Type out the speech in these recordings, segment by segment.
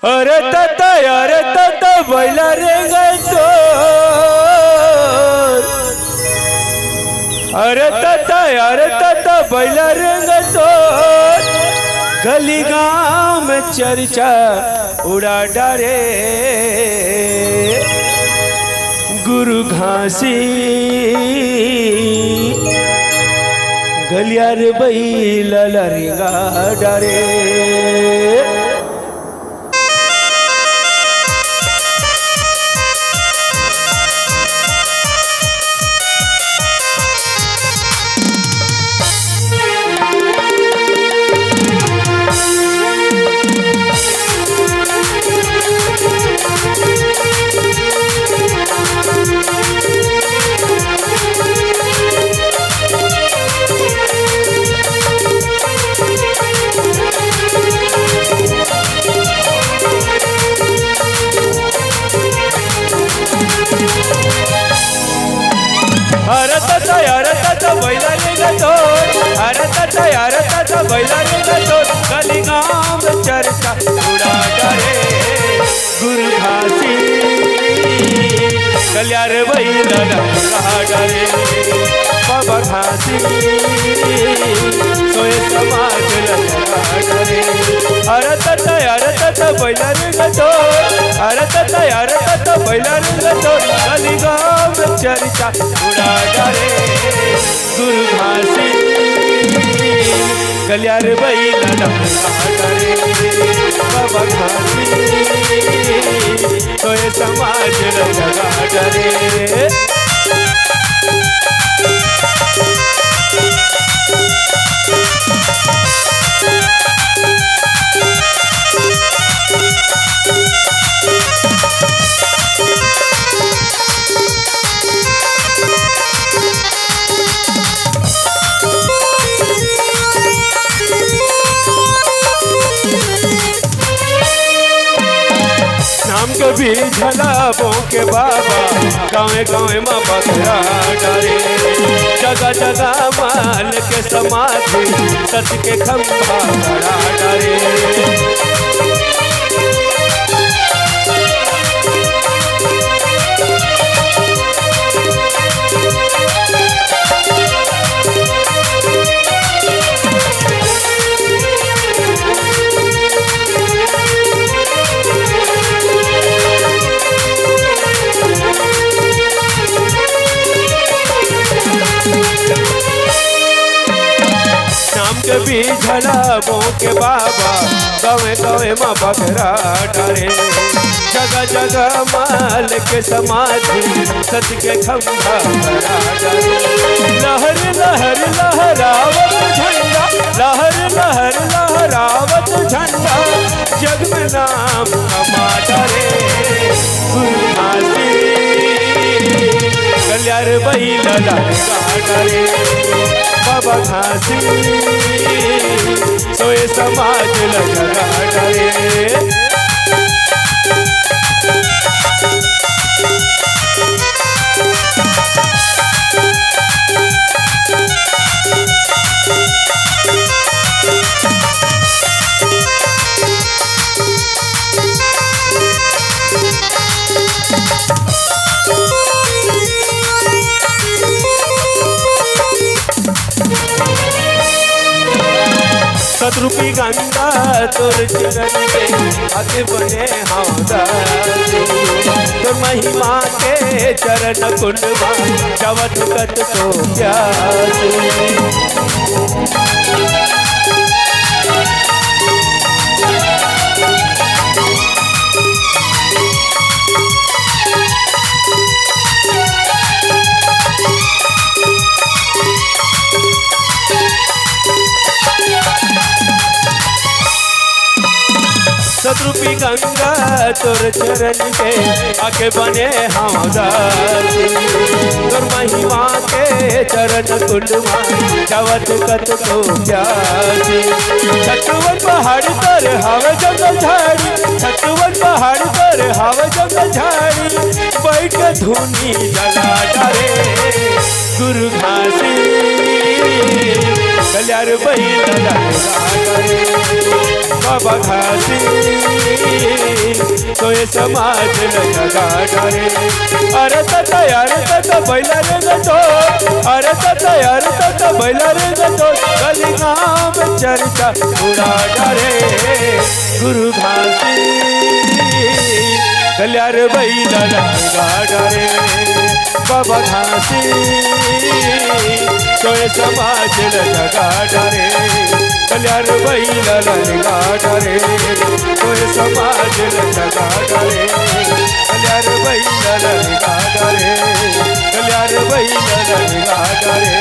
अरे तता बैला रेंग तो अरे तता बैला रेंग तो गली गांव में चर्चा उड़ा डारे गुरु घासी गलियार बैला लरेगा डारे। अरे तता बैला रेंगा तो अरे तता बैला रेंगा तो गली गांव में चर्चा उड़ा डारे गुरु घासी गलियार बैला लगा डारे बाबा घासी सोए समाज लगा डारे। अरे तता बैला रेंगा तो अरे तता बैला रेंगा तो गली गांव में चर्चा उड़ा डारे गुरु घासी गलियार बैला लगा डारे बाबा घासी तो ये समाज लगा डारे। नाम के भी झलाबों के बाबा गाँव गाँव में बकरा डारे जगह जगह माल के समाधि सच के खंभा खड़ा डारे। के भी झलाबों के बाबा गाँव गाँव में बकरा डारे जगह जगह माल के समाधि सच के खंभा खड़ा डारे। लहर लहर लहरावत झंडा लहर लहर लहरावत झंडा जग में नाम कमा डारे गुरु घासी गलियार बैला लगा डारे बाबा घासी सोए समाज लगा डारे। सतरूपी गंगा तोर चरण में आके बने हौदासी तो महिमा के चरण कुंडवा जवत कत तो प्यासी। सतरूपी गंगा तोर चरण के आके बने हौदासी तोर महिमा के चरण कुंडवा जवत कत तो प्यासी। छठवन पहाड़ तर हवे जंगल झाड़ी छठवन पहाड़ तर हवे जंगल झाड़ी बैठ के धुनी जगा डारे गुरु घासी कल्याण बैलाला गाडा रे बाबा घासी तोय समाज गाडा रे अरे तता बैला रे गतो अरे तता बैला रे गतो गली गाम चर्चा उड़ा रे गुरु घासी कल्याण बैलाला गाडा रे बाबा घासी तोय समाज गाडा रे कल्याण बैलाला गाडा रे तोय समाज गाडा रे कल्याण बैलाला गाडा रे कल्याण बैलाला गाडा रे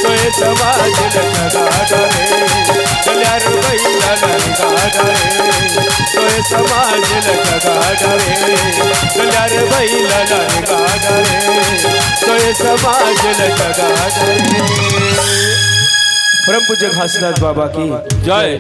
तोय समाज गाडा रे कल्याण बैलाला गाडा रे तोय समाज गाडा रे कल्याण बैलाला गाडा रे तोय समाज गाडा रे। परम पूज्य घासीदास बाबा की जय।